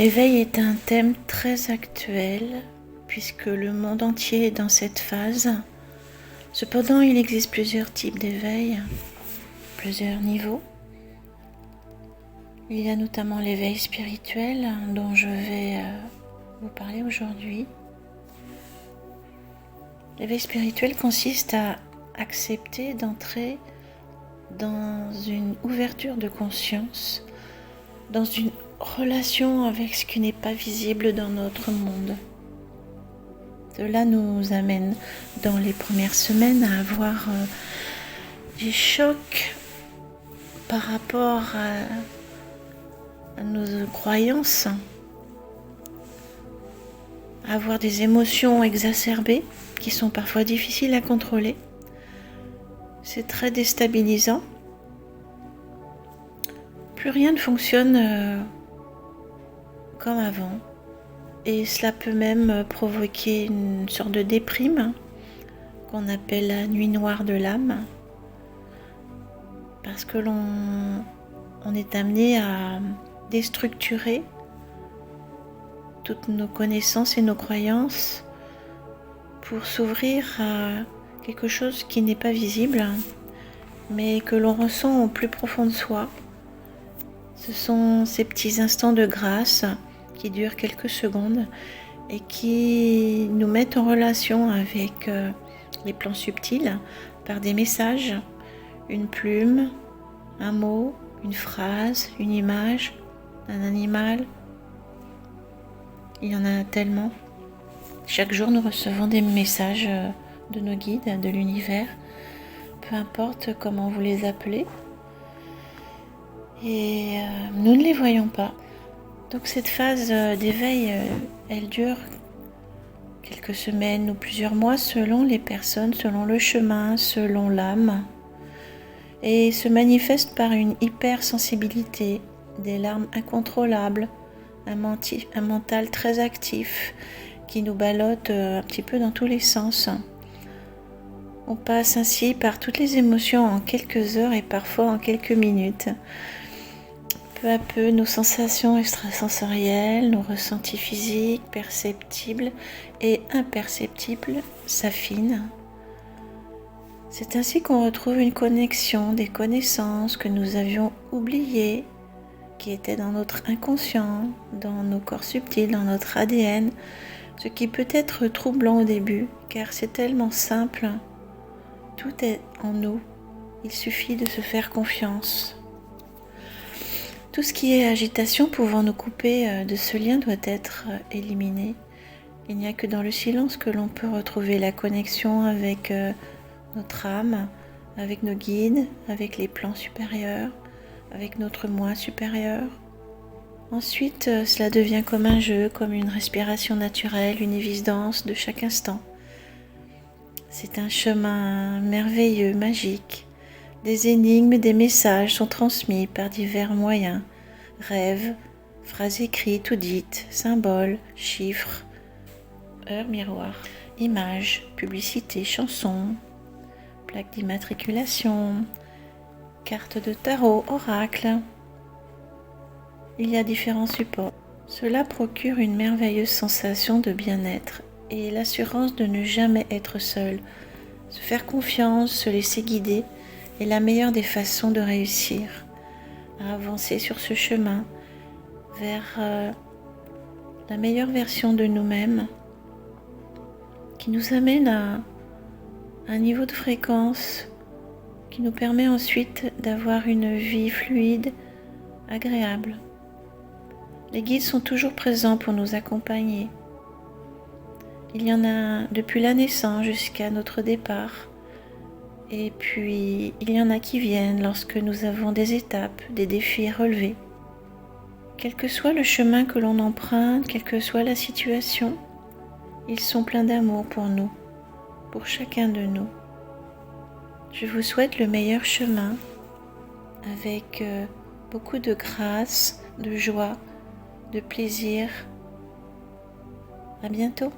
L'éveil est un thème très actuel puisque le monde entier est dans cette phase. Cependant, il existe plusieurs types d'éveil, plusieurs niveaux. Il y a notamment l'éveil spirituel dont je vais vous parler aujourd'hui. L'éveil spirituel consiste à accepter d'entrer dans une ouverture de conscience, dans une relation avec ce qui n'est pas visible dans notre monde. Cela nous amène dans les premières semaines à avoir des chocs par rapport à nos croyances, à avoir des émotions exacerbées qui sont parfois difficiles à contrôler. C'est très déstabilisant. Plus rien ne fonctionne comme avant. Et cela peut même provoquer une sorte de déprime qu'on appelle la nuit noire de l'âme. Parce que l'on est amené à déstructurer toutes nos connaissances et nos croyances pour s'ouvrir à quelque chose qui n'est pas visible, mais que l'on ressent au plus profond de soi. Ce sont ces petits instants de grâce qui durent quelques secondes et qui nous mettent en relation avec les plans subtils par des messages, une plume, un mot, une phrase, une image, un animal. Il y en a tellement. Chaque jour, nous recevons des messages de nos guides, de l'univers, peu importe comment vous les appelez. Et nous ne les voyons pas. Donc cette phase d'éveil, elle dure quelques semaines ou plusieurs mois selon les personnes, selon le chemin, selon l'âme. Et se manifeste par une hypersensibilité, des larmes incontrôlables, un mental très actif qui nous ballotte un petit peu dans tous les sens. On passe ainsi par toutes les émotions en quelques heures et parfois en quelques minutes. Peu à peu, nos sensations extrasensorielles, nos ressentis physiques, perceptibles et imperceptibles s'affinent. C'est ainsi qu'on retrouve une connexion, des connaissances que nous avions oubliées, qui étaient dans notre inconscient, dans nos corps subtils, dans notre ADN, ce qui peut être troublant au début, car c'est tellement simple. Tout est en nous, il suffit de se faire confiance. Tout ce qui est agitation pouvant nous couper de ce lien doit être éliminé. Il n'y a que dans le silence que l'on peut retrouver la connexion avec notre âme, avec nos guides, avec les plans supérieurs, avec notre moi supérieur. Ensuite, cela devient comme un jeu, comme une respiration naturelle, une évidence de chaque instant. C'est un chemin merveilleux, magique. Des énigmes, des messages sont transmis par divers moyens, rêves, phrases écrites ou dites, symboles, chiffres, heures miroirs, images, publicités, chansons, plaques d'immatriculation, cartes de tarot, oracles. Il y a différents supports. Cela procure une merveilleuse sensation de bien-être et l'assurance de ne jamais être seul. Se faire confiance, se laisser guider est la meilleure des façons de réussir à avancer sur ce chemin vers la meilleure version de nous-mêmes qui nous amène à un niveau de fréquence qui nous permet ensuite d'avoir une vie fluide, agréable. Les guides sont toujours présents pour nous accompagner. Il y en a depuis la naissance jusqu'à notre départ. Et puis, il y en a qui viennent lorsque nous avons des étapes, des défis à relever. Quel que soit le chemin que l'on emprunte, quelle que soit la situation, ils sont pleins d'amour pour nous, pour chacun de nous. Je vous souhaite le meilleur chemin avec beaucoup de grâce, de joie, de plaisir. À bientôt.